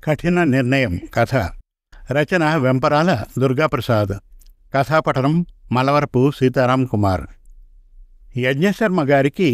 కఠిన నిర్ణయం కథ. రచన వెంపరాల దుర్గాప్రసాద్. కథాపఠనం మలవరపు సీతారాం కుమార్. యజ్ఞశర్మ గారికి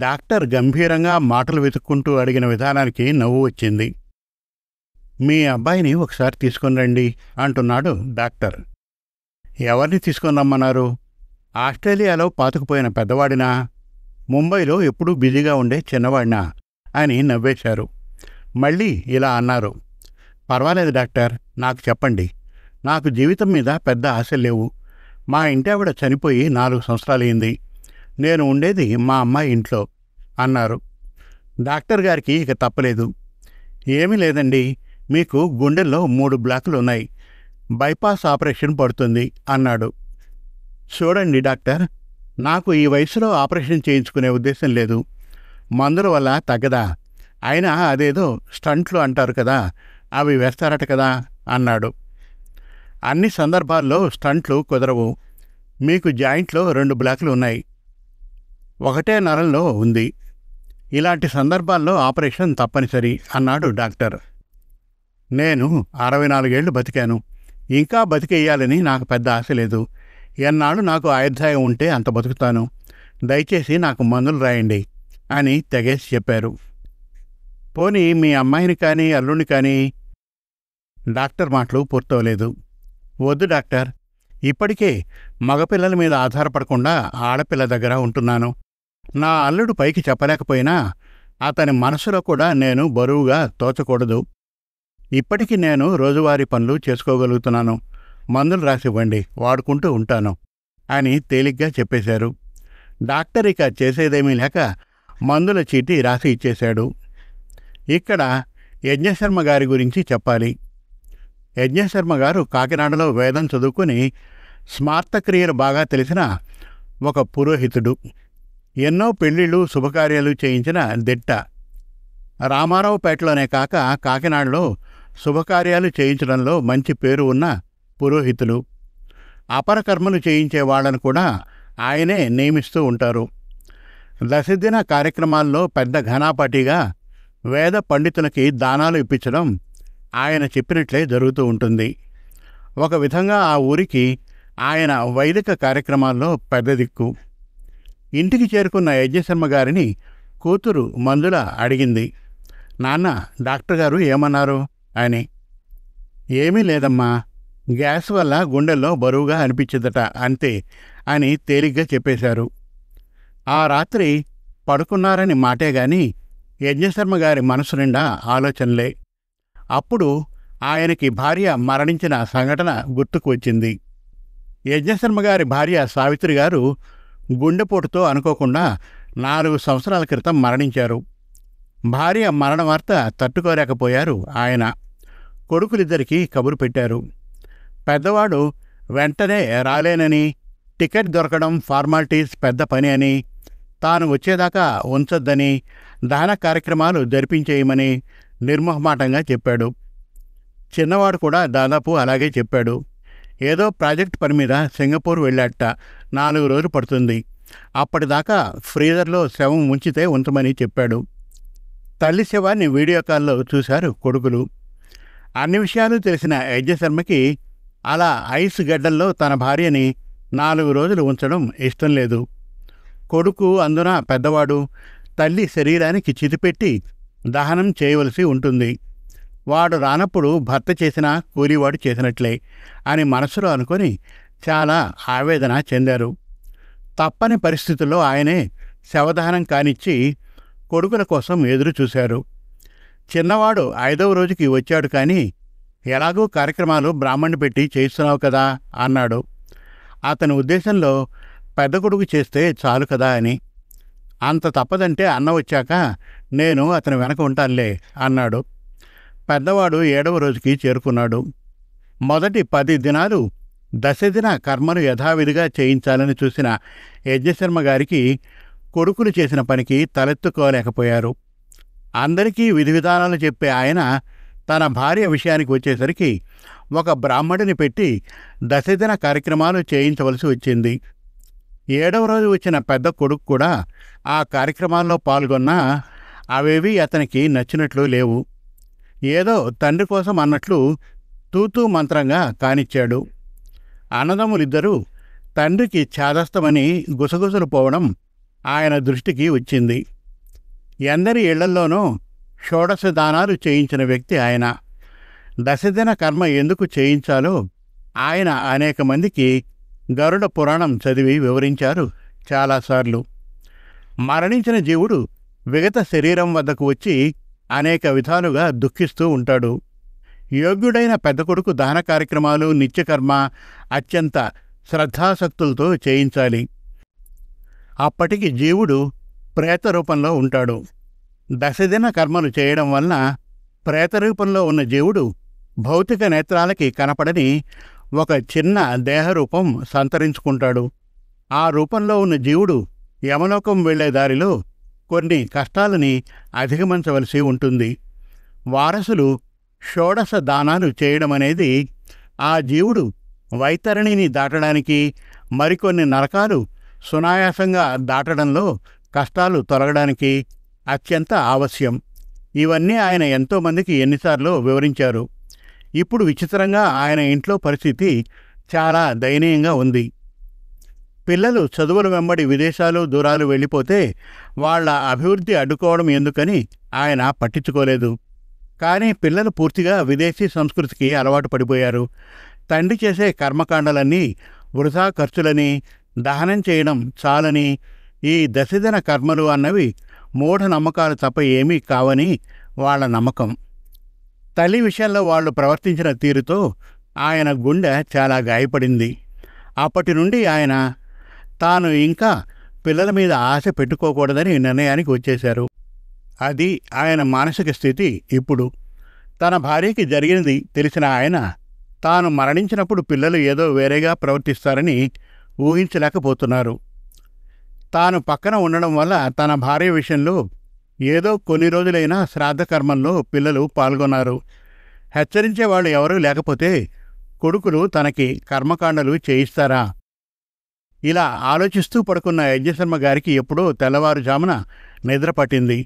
డాక్టర్ గంభీరంగా మాటలు వెతుక్కుంటూ అడిగిన విధానానికి నవ్వు వచ్చింది. మీ అబ్బాయిని ఒకసారి తీసుకొని రండి అంటున్నాడు డాక్టర్. ఎవరిని తీసుకొని రమ్మన్నారు? ఆస్ట్రేలియాలో పాతుకుపోయిన పెద్దవాడినా, ముంబైలో ఎప్పుడూ బిజీగా ఉండే చిన్నవాడినా అని నవ్వేశారు. మళ్ళీ ఇలా అన్నారు. పర్వాలేదు డాక్టర్, నాకు చెప్పండి. నాకు జీవితం మీద పెద్ద ఆశలు లేవు. మా ఇంటి ఆవిడ చనిపోయి 4 సంవత్సరాలయ్యింది. నేను ఉండేది మా అమ్మాయి ఇంట్లో అన్నారు. డాక్టర్ గారికి ఇక తప్పలేదు. ఏమీ లేదండి, మీకు గుండెల్లో 3 బ్లాకులు ఉన్నాయి. బైపాస్ ఆపరేషన్ పడుతుంది అన్నాడు. చూడండి డాక్టర్, నాకు ఈ వయసులో ఆపరేషన్ చేయించుకునే ఉద్దేశం లేదు. మందుల వల్ల తగ్గదా? అయినా అదేదో స్టంట్లు అంటారు కదా, అవి వేస్తారట కదా అన్నాడు. అన్ని సందర్భాల్లో స్టంట్లు కుదరవు. మీకు జాయింట్లో 2 బ్లాకులు ఉన్నాయి, ఒకటే నరంలో ఉంది. ఇలాంటి సందర్భాల్లో ఆపరేషన్ తప్పనిసరి అన్నాడు డాక్టర్. నేను 64 ఏళ్లు బతికాను. ఇంకా బతికేయాలని నాకు పెద్ద ఆశ లేదు. ఎన్నాళ్ళు నాకు ఆయుర్దాయం ఉంటే అంత బతుకుతాను. దయచేసి నాకు మందులు రాయండి అని తెగేసి చెప్పారు. పోనీ మీ అమ్మాయిని కానీ అల్లుడిని కానీ. డాక్టర్ మాటలు పూర్తవలేదు. వద్దు డాక్టర్, ఇప్పటికే మగపిల్లల మీద ఆధారపడకుండా ఆడపిల్ల దగ్గర ఉంటున్నాను. నా అల్లుడు పైకి చెప్పలేకపోయినా అతని మనసులో కూడా నేను బరువుగా తోచకూడదు. ఇప్పటికి నేను రోజువారీ పనులు చేసుకోగలుగుతున్నాను. మందులు రాసివ్వండి, వాడుకుంటూ ఉంటాను అని తేలిగ్గా చెప్పేశారు. డాక్టర్ ఇక చేసేదేమీ లేక మందుల చీటీ రాసి ఇచ్చేశాడు. ఇక్కడ యజ్ఞశర్మ గారి గురించి చెప్పాలి. యజ్ఞశర్మ గారు కాకినాడలో వేదం చదువుకుని స్మార్తక్రియలు బాగా తెలిసిన ఒక పురోహితుడు. ఎన్నో పెళ్ళిళ్ళు శుభకార్యాలు చేయించిన దిట్ట. రామారావుపేటలోనే కాక కాకినాడలో శుభకార్యాలు చేయించడంలో మంచి పేరు ఉన్న పురోహితులు. అపరకర్మలు చేయించే వాళ్ళను కూడా ఆయనే నియమిస్తూ ఉంటారు. దశదిన కార్యక్రమాల్లో పెద్ద ఘనాపాటిగా వేద పండితులకి దానాలు ఇప్పించడం ఆయన చెప్పినట్లే జరుగుతూ ఉంటుంది. ఒక విధంగా ఆ ఊరికి ఆయన వైదిక కార్యక్రమాల్లో పెద్ద దిక్కు. ఇంటికి చేరుకున్న యజ్ఞశర్మ గారిని కూతురు మంజుల అడిగింది. నాన్న, డాక్టర్ గారు ఏమన్నారు అని. ఏమీ లేదమ్మా, గ్యాస్ వల్ల గుండెల్లో బరువుగా అనిపించిందట, అంతే అని తేలిగ్గా చెప్పేశారు. ఆ రాత్రి పడుకున్నారని మాటే గాని యజ్ఞశర్మ గారి మనసు నిండా ఆలోచనలే. అప్పుడు ఆయనకి భార్య మరణించిన సంఘటన గుర్తుకు వచ్చింది. యజ్ఞశర్మ గారి భార్య సావిత్రి గారు గుండెపోటుతో అనుకోకుండా 4 సంవత్సరాల క్రితం మరణించారు. భార్య మరణ వార్త తట్టుకోలేకపోయారు ఆయన. కొడుకులిద్దరికీ కబురు పెట్టారు. పెద్దవాడు వెంటనే రాలేనని, టికెట్ దొరకడం ఫార్మాలిటీస్ పెద్ద పని అని, తాను వచ్చేదాకా ఉంచొద్దని, దహన కార్యక్రమాలు జరిపించేయమని నిర్మోహమాటంగా చెప్పాడు. చిన్నవాడు కూడా దాదాపు అలాగే చెప్పాడు. ఏదో ప్రాజెక్ట్ పని మీద సింగపూర్ వెళ్ళాట, 4 రోజులు పడుతుంది. అప్పటిదాకా ఫ్రీజర్లో శవం ఉంచితే ఉంచమని చెప్పాడు. తల్లి శవాన్ని వీడియో కాల్లో చూశారు కొడుకులు. అన్ని విషయాలు తెలిసిన యజ్ఞశర్మకి అలా ఐస్ గడ్డల్లో తన భార్యని 4 రోజులు ఉంచడం ఇష్టం లేదు. కొడుకు, అందున పెద్దవాడు, తల్లి శరీరానికి చితిపెట్టి దహనం చేయవలసి ఉంటుంది. వాడు రానప్పుడు భర్త చేసినా కూలివాడు చేసినట్లే అని మనసులో అనుకొని చాలా ఆవేదన చెందారు. తప్పని పరిస్థితుల్లో ఆయనే శవదహనం కానిచ్చి కొడుకుల కోసం ఎదురు చూశారు. చిన్నవాడు 5వ రోజుకి వచ్చాడు. కానీ ఎలాగూ కార్యక్రమాలు బ్రాహ్మణ్ణి పెట్టి చేయిస్తున్నావు కదా అన్నాడు. అతని ఉద్దేశంలో పెద్ద కొడుకు చేస్తే చాలు కదా అని. అంత తప్పదంటే అన్న వచ్చాక నేను అతని వెనక ఉంటానులే అన్నాడు. పెద్దవాడు 7వ రోజుకి చేరుకున్నాడు. మొదటి 10 దినాలు దశదిన కర్మలు యథావిధిగా చేయించాలని చూసిన యజ్ఞశర్మ గారికి కొడుకులు చేసిన పనికి తలెత్తుకోలేకపోయారు. అందరికీ విధి విధానాలు చెప్పే ఆయన తన భార్య విషయానికి వచ్చేసరికి ఒక బ్రాహ్మడిని పెట్టి దశదిన కార్యక్రమాలు చేయించవలసి వచ్చింది. 7వ రోజు వచ్చిన పెద్ద కొడుకు కూడా ఆ కార్యక్రమాల్లో పాల్గొన్నా అవేవీ అతనికి నచ్చినట్లు లేవు. ఏదో తండ్రి కోసం అన్నట్లు తూతూ మంత్రంగా కానిచ్చాడు. అన్నదమ్ములిద్దరూ తండ్రికి ఛాదస్తమని గుసగుసలు పోవడం ఆయన దృష్టికి వచ్చింది. ఎందరి ఇళ్లల్లోనూ షోడశ దానాలు చేయించిన వ్యక్తి ఆయన. దశదిన కర్మ ఎందుకు చేయించాలో ఆయన అనేక మందికి గరుడ పురాణం చదివి వివరించారు చాలాసార్లు. మరణించిన జీవుడు విగత శరీరం వద్దకు వచ్చి అనేక విధాలుగా దుఃఖిస్తూ ఉంటాడు. యోగ్యుడైన పెద్ద కొడుకు దహన కార్యక్రమాలు నిత్యకర్మ అత్యంత శ్రద్ధాసక్తులతో చేయించాలి. అప్పటికి జీవుడు ప్రేత రూపంలో ఉంటాడు. దశదిన కర్మలు చేయడం వలన ప్రేతరూపంలో ఉన్న జీవుడు భౌతిక నేత్రాలకి కనపడని ఒక చిన్న దేహరూపం సంతరించుకుంటాడు. ఆ రూపంలో ఉన్న జీవుడు యమలోకం వెళ్లే దారిలో కొన్ని కష్టాలని అధిగమించవలసి ఉంటుంది. వారసులు షోడశ దానాలు చేయడమనేది ఆ జీవుడు వైతరణిని దాటడానికి, మరికొన్ని నరకాలు సునాయాసంగా దాటడంలో కష్టాలు తొలగడానికి అత్యంత ఆవశ్యం. ఇవన్నీ ఆయన ఎంతోమందికి ఎన్నిసార్లు వివరించారు. ఇప్పుడు విచిత్రంగా ఆయన ఇంట్లో పరిస్థితి చాలా దయనీయంగా ఉంది. పిల్లలు చదువుల వెంబడి విదేశాలు దూరాలు వెళ్ళిపోతే వాళ్ల అభివృద్ధి అడ్డుకోవడం ఎందుకని ఆయన పట్టించుకోలేదు. కానీ పిల్లలు పూర్తిగా విదేశీ సంస్కృతికి అలవాటు పడిపోయారు. తండ్రి చేసే కర్మకాండలన్నీ వృధా ఖర్చులని, దహనం చేయడం చాలని, ఈ దశదిన కర్మలు అన్నవి మూఢనమ్మకాలు తప్ప ఏమీ కావని వాళ్ల నమ్మకం. తల్లి విషయంలో వాళ్ళు ప్రవర్తించిన తీరుతో ఆయన గుండె చాలా గాయపడింది. అప్పటి నుండి ఆయన తాను ఇంకా పిల్లల మీద ఆశ పెట్టుకోకూడదని నిర్ణయానికి వచ్చేశారు. అది ఆయన మానసిక స్థితి. ఇప్పుడు తన భార్యకి జరిగినది తెలిసిన ఆయన తాను మరణించినప్పుడు పిల్లలు ఏదో వేరేగా ప్రవర్తిస్తారని ఊహించలేకపోతున్నారు. తాను పక్కన ఉండడం వల్ల తన భార్య విషయంలో ఏదో కొన్ని రోజులైనా శ్రాద్ధకర్మంలో పిల్లలు పాల్గొన్నారు. హెచ్చరించేవాళ్ళు ఎవరూ లేకపోతే కొడుకులు తనకి కర్మకాండలు చేయిస్తారా? ఇలా ఆలోచిస్తూ పడుకున్న యజ్ఞశర్మ గారికి ఎప్పుడో తెల్లవారుజామున నిద్ర పట్టింది.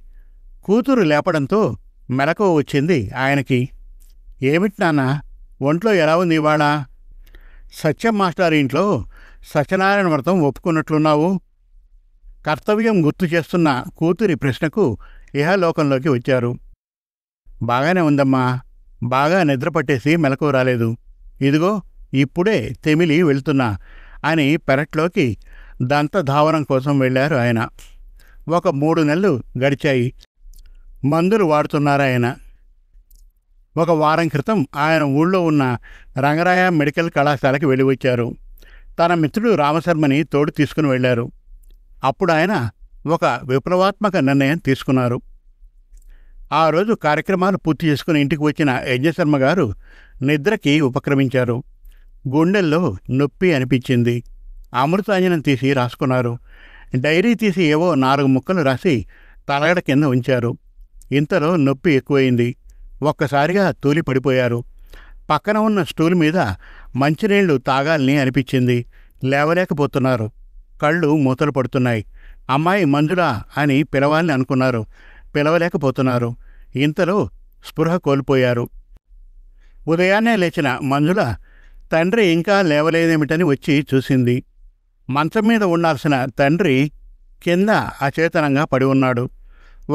కూతురు లేపడంతో మెలకువ వచ్చింది ఆయనకి. ఏమిటి నాన్న, ఒంట్లో ఎలా ఉంది ఇవాళ? సత్యం మాస్టర్ ఇంట్లో సత్యనారాయణ వ్రతం ఒప్పుకున్నట్లున్నావు. కర్తవ్యం గుర్తు చేస్తున్న కూతురి ప్రశ్నకు ఇహలోకంలోకి వచ్చారు. బాగానే ఉందమ్మా, బాగా నిద్రపట్టేసి మెలకువ రాలేదు. ఇదిగో ఇప్పుడే తెమిలి వెళ్తున్నా అని పెరట్లోకి దంతధావనం కోసం వెళ్ళారు ఆయన. ఒక 3 నెలలు గడిచాయి. మందులు వాడుతున్నారాయన. ఒక వారం క్రితం ఆయన ఊళ్ళో ఉన్న రంగరాయ మెడికల్ కళాశాలకి వెళ్ళి వచ్చారు. తన మిత్రుడు రామశర్మని తోడు తీసుకుని వెళ్లారు. అప్పుడు ఆయన ఒక విప్లవాత్మక నిర్ణయం తీసుకున్నారు. ఆ రోజు కార్యక్రమాలు పూర్తి చేసుకుని ఇంటికి వచ్చిన యజ్ఞశర్మ గారు నిద్రకి ఉపక్రమించారు. గుండెల్లో నొప్పి అనిపించింది. అమృతాంజనం తీసి రాసుకున్నారు. డైరీ తీసి ఏవో 4 ముక్కలు రాసి తలగడ కింద ఉంచారు. ఇంతలో నొప్పి ఎక్కువైంది. ఒక్కసారిగా తూలి పడిపోయారు. పక్కన ఉన్న స్టూల్ మీద మంచినీళ్లు తాగాలని అనిపించింది. లేవలేకపోతున్నారు. కళ్ళు మూతలు పడుతున్నాయి. అమ్మాయి మంజులా అని పిలవాలని అనుకున్నారు. పిలవలేకపోతున్నారు. ఇంతలో స్పృహ కోల్పోయారు. ఉదయాన్నే లేచిన మంజుల తండ్రి ఇంకా లేవలేదేమిటని వచ్చి చూసింది. మంచం మీద ఉండాల్సిన తండ్రి కింద అచేతనంగా పడి ఉన్నాడు.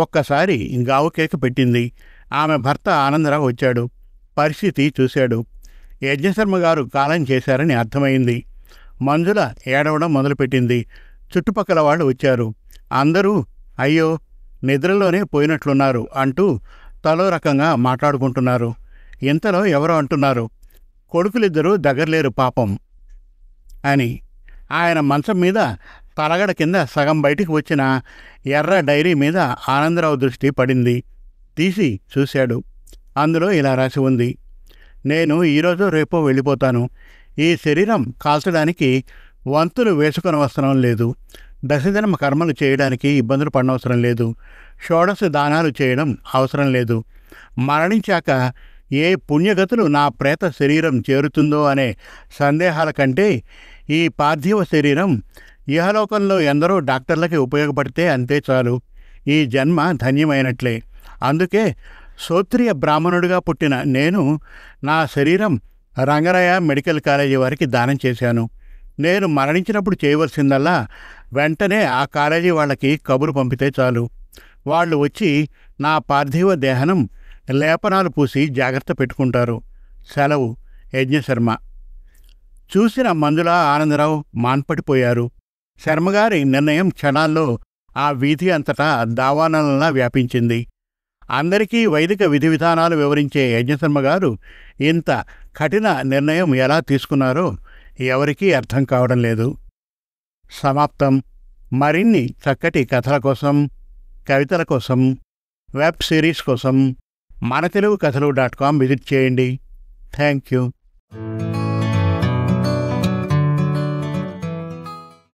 ఒక్కసారి గావు కేక పెట్టింది. ఆమె భర్త ఆనందరావు వచ్చాడు. పరిస్థితి చూశాడు. యజ్ఞశర్మ గారు కాలం చేశారని అర్థమైంది. మంజుల ఏడవడం మొదలుపెట్టింది. చుట్టుపక్కల వాళ్ళు వచ్చారు. అందరూ అయ్యో నిద్రలోనే పోయినట్లున్నారు అంటూ తలో రకంగా మాట్లాడుకుంటున్నారు. ఇంతలో ఎవరో అంటున్నారు, కొడుకులిద్దరూ దగ్గరలేరు పాపం అని. ఆయన మంచం మీద తలగడ కింద సగం బయటికి వచ్చిన ఎర్ర డైరీ మీద ఆనందరావు దృష్టి పడింది. తీసి చూశాడు. అందులో ఇలా రాసి ఉంది, నేను ఈరోజో రేపో వెళ్ళిపోతాను. ఈ శరీరం కాల్చడానికి వంతులు వేసుకొని అవసరం లేదు. దశదినం కర్మలు చేయడానికి ఇబ్బందులు పడనవసరం లేదు. షోడశ దానాలు చేయడం అవసరం లేదు. మరణించాక ఏ పుణ్యగతులు నా ప్రేత శరీరం చేరుతుందో అనే సందేహాల కంటే ఈ పార్థివ శరీరం ఇహలోకంలో ఎందరో డాక్టర్లకి ఉపయోగపడితే అంతే చాలు. ఈ జన్మ ధన్యమైనట్లే. అందుకే క్షోత్రియ బ్రాహ్మణుడిగా పుట్టిన నేను నా శరీరం రంగరాయ మెడికల్ కాలేజీ వారికి దానం చేశాను. నేను మరణించినప్పుడు చేయవలసిందల్లా వెంటనే ఆ కాలేజీ వాళ్ళకి కబురు పంపితే చాలు. వాళ్ళు వచ్చి నా పార్థివ దేహనం లేపనాలు పూసి జాగ్రత్త పెట్టుకుంటారు. సెలవు. యజ్ఞశర్మ. చూసిన మంజుల, ఆనందరావు మాన్పడిపోయారు. శర్మగారి నిర్ణయం క్షణాల్లో ఆ వీధి అంతటా దావానలంలా వ్యాపించింది. అందరికీ వైదిక విధి విధానాలు వివరించే యజ్ఞశర్మగారు ఇంత కఠిన నిర్ణయం ఎలా తీసుకున్నారో ఎవరికీ అర్థం కావడం లేదు. సమాప్తం. మరిన్ని చక్కటి కథల కోసం, కవితల కోసం, వెబ్ సిరీస్ కోసం మనతెలుగుకథలు.com విజిట్ చేయండి. Thank you.